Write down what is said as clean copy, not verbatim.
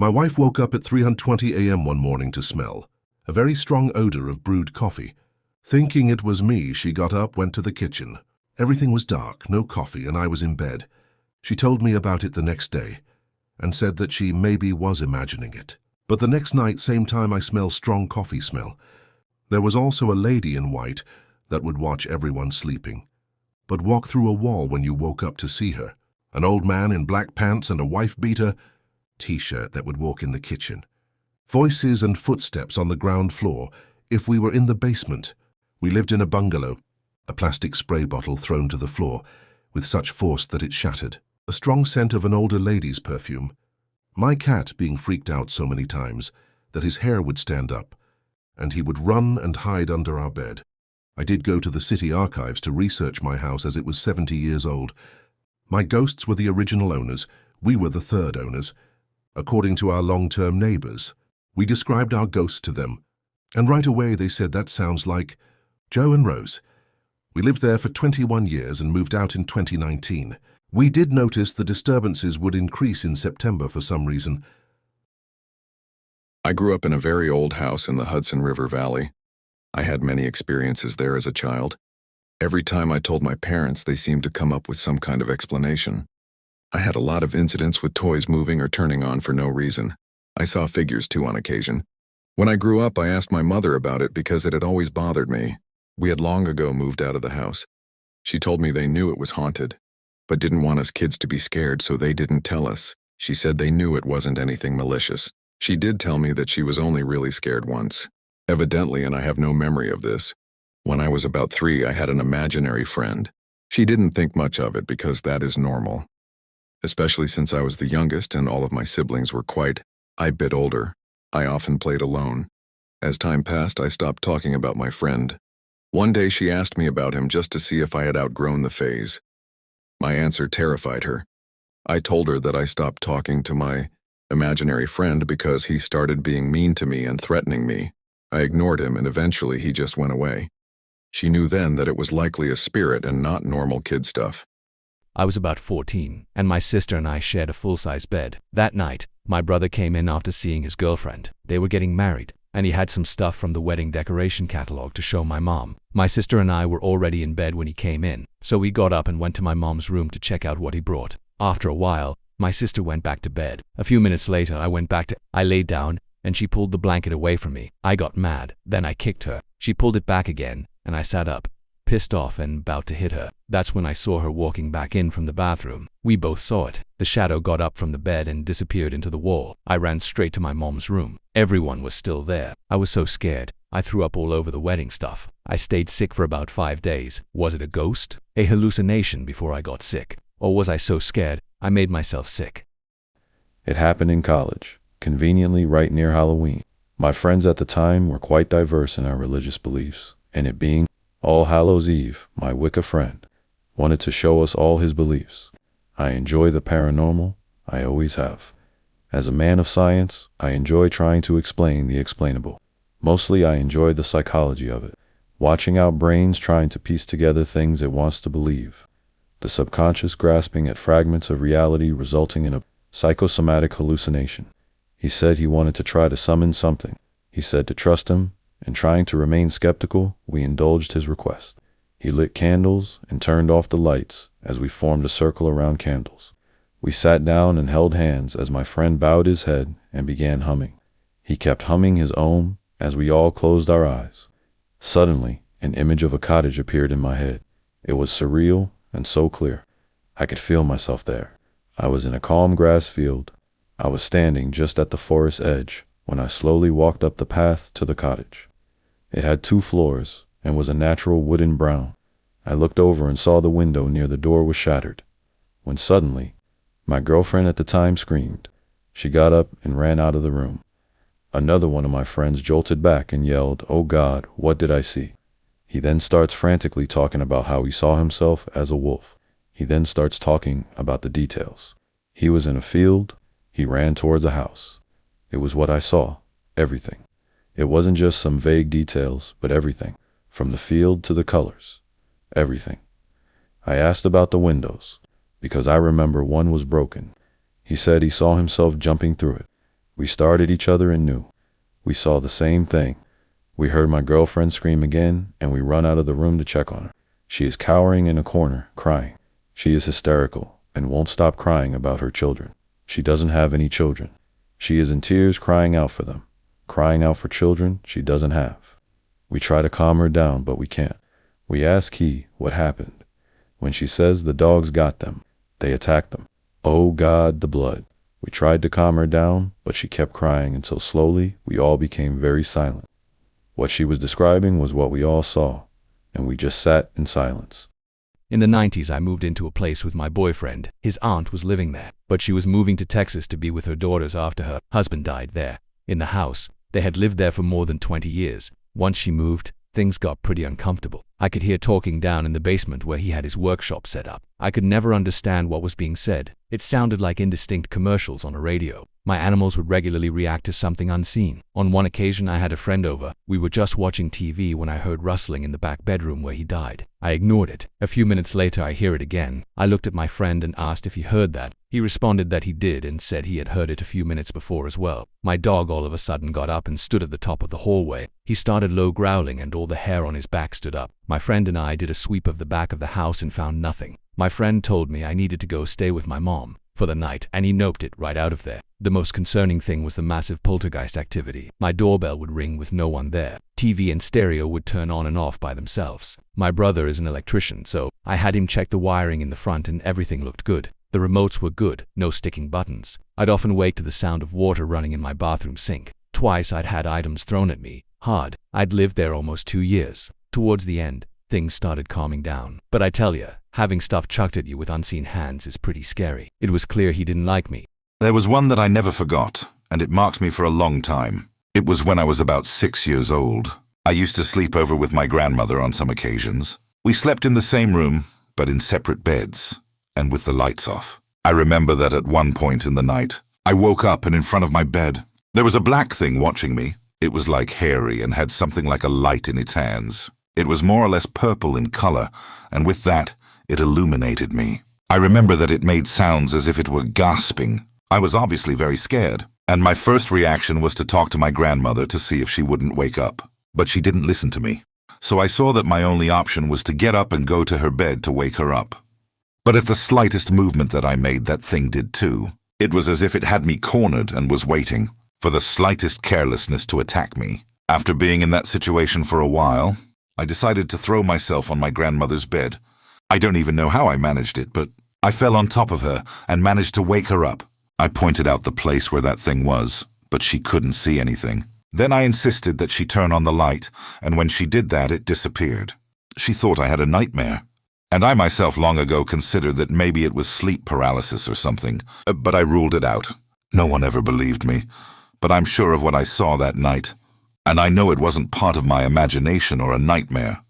My wife woke up at 3:20 a.m. one morning to smell a very strong odor of brewed coffee. Thinking it was me, she got up, went to the kitchen. Everything was dark, no coffee, and I was in bed. She told me about it the next day and said that she maybe was imagining it. But the next night, same time, I smelled strong coffee smell. There was also a lady in white that would watch everyone sleeping, but walk through a wall when you woke up to see her. An old man in black pants and a wife-beater t-shirt that would walk in the kitchen. Voices and footsteps on the ground floor if we were in the basement. We lived in a bungalow, a plastic spray bottle thrown to the floor with such force that it shattered. A strong scent of an older lady's perfume. My cat being freaked out so many times that his hair would stand up, and he would run and hide under our bed. I did go to the city archives to research my house as it was 70 years old. My ghosts were the original owners, we were the third owners. According to our long-term neighbors, we described our ghosts to them, and right away they said that sounds like Joe and Rose. We lived there for 21 years and moved out in 2019. We did notice the disturbances would increase in September for some reason. I grew up in a very old house in the Hudson River Valley. I had many experiences there as a child. Every time I told my parents, they seemed to come up with some kind of explanation. I had a lot of incidents with toys moving or turning on for no reason. I saw figures too on occasion. When I grew up, I asked my mother about it because it had always bothered me. We had long ago moved out of the house. She told me they knew it was haunted, but didn't want us kids to be scared, so they didn't tell us. She said they knew it wasn't anything malicious. She did tell me that she was only really scared once. Evidently, and I have no memory of this, when I was about 3, I had an imaginary friend. She didn't think much of it because that is normal. Especially since I was the youngest and all of my siblings were quite a bit older. I often played alone. As time passed, I stopped talking about my friend. One day she asked me about him just to see if I had outgrown the phase. My answer terrified her. I told her that I stopped talking to my imaginary friend because he started being mean to me and threatening me. I ignored him and eventually he just went away. She knew then that it was likely a spirit and not normal kid stuff. I was about 14, and my sister and I shared a full-size bed. That night, my brother came in after seeing his girlfriend. They were getting married, and he had some stuff from the wedding decoration catalog to show my mom. My sister and I were already in bed when he came in, so we got up and went to my mom's room to check out what he brought. After a while, my sister went back to bed. A few minutes later, I laid down, and she pulled the blanket away from me. I got mad. Then I kicked her. She pulled it back again, and I sat up, pissed off and about to hit her. That's when I saw her walking back in from the bathroom. We both saw it. The shadow got up from the bed and disappeared into the wall. I ran straight to my mom's room. Everyone was still there. I was so scared. I threw up all over the wedding stuff. I stayed sick for about 5 days. Was it a ghost? A hallucination before I got sick? Or was I so scared I made myself sick? It happened in college, conveniently right near Halloween. My friends at the time were quite diverse in our religious beliefs, and it being All Hallows Eve, my Wicca friend wanted to show us all his beliefs. I enjoy the paranormal, I always have. As a man of science, I enjoy trying to explain the explainable. Mostly I enjoy the psychology of it, watching our brains trying to piece together things it wants to believe. The subconscious grasping at fragments of reality resulting in a psychosomatic hallucination. He said he wanted to try to summon something. He said to trust him, and trying to remain skeptical, we indulged his request. He lit candles and turned off the lights as we formed a circle around candles. We sat down and held hands as my friend bowed his head and began humming. He kept humming his Om as we all closed our eyes. Suddenly, an image of a cottage appeared in my head. It was surreal and so clear. I could feel myself there. I was in a calm grass field. I was standing just at the forest edge when I slowly walked up the path to the cottage. It had 2 floors and was a natural wooden brown. I looked over and saw the window near the door was shattered, when suddenly, my girlfriend at the time screamed. She got up and ran out of the room. Another one of my friends jolted back and yelled, "Oh God, what did I see?" He then starts frantically talking about how he saw himself as a wolf. He then starts talking about the details. He was in a field. He ran towards a house. It was what I saw, everything. It wasn't just some vague details, but everything, from the field to the colors, everything. I asked about the windows, because I remember one was broken. He said he saw himself jumping through it. We stared at each other and knew. We saw the same thing. We heard my girlfriend scream again, and we run out of the room to check on her. She is cowering in a corner, crying. She is hysterical and won't stop crying about her children. She doesn't have any children. She is in tears crying out for them, crying out for children she doesn't have. We try to calm her down, but we can't. We ask Key what happened. When she says the dogs got them, they attacked them. Oh God, the blood. We tried to calm her down, but she kept crying until slowly we all became very silent. What she was describing was what we all saw, and we just sat in silence. In the 90s, I moved into a place with my boyfriend. His aunt was living there, but she was moving to Texas to be with her daughters after her husband died there. In the house, they had lived there for more than 20 years. Once she moved, things got pretty uncomfortable. I could hear talking down in the basement where he had his workshop set up. I could never understand what was being said. It sounded like indistinct commercials on a radio. My animals would regularly react to something unseen. On one occasion, I had a friend over. We were just watching TV when I heard rustling in the back bedroom where he died. I ignored it. A few minutes later, I hear it again. I looked at my friend and asked if he heard that. He responded that he did and said he had heard it a few minutes before as well. My dog all of a sudden got up and stood at the top of the hallway. He started low growling and all the hair on his back stood up. My friend and I did a sweep of the back of the house and found nothing. My friend told me I needed to go stay with my mom for the night, and he noped it right out of there. The most concerning thing was the massive poltergeist activity. My doorbell would ring with no one there. TV and stereo would turn on and off by themselves. My brother is an electrician, so I had him check the wiring in the front and everything looked good. The remotes were good, no sticking buttons. I'd often wake to the sound of water running in my bathroom sink. Twice I'd had items thrown at me, hard. I'd lived there almost 2 years. Towards the end, things started calming down. But I tell ya, having stuff chucked at you with unseen hands is pretty scary. It was clear he didn't like me. There was one that I never forgot, and it marked me for a long time. It was when I was about 6 years old. I used to sleep over with my grandmother on some occasions. We slept in the same room, but in separate beds, and with the lights off. I remember that at one point in the night, I woke up and in front of my bed, there was a black thing watching me. It was like hairy and had something like a light in its hands. It was more or less purple in color, and with that, it illuminated me. I remember that it made sounds as if it were gasping. I was obviously very scared, and my first reaction was to talk to my grandmother to see if she wouldn't wake up. But she didn't listen to me. So I saw that my only option was to get up and go to her bed to wake her up. But at the slightest movement that I made, that thing did too. It was as if it had me cornered and was waiting for the slightest carelessness to attack me. After being in that situation for a while, I decided to throw myself on my grandmother's bed. I don't even know how I managed it, but I fell on top of her and managed to wake her up. I pointed out the place where that thing was, but she couldn't see anything. Then I insisted that she turn on the light, and when she did that, it disappeared. She thought I had a nightmare. And I myself long ago considered that maybe it was sleep paralysis or something, but I ruled it out. No one ever believed me, but I'm sure of what I saw that night. And I know it wasn't part of my imagination or a nightmare.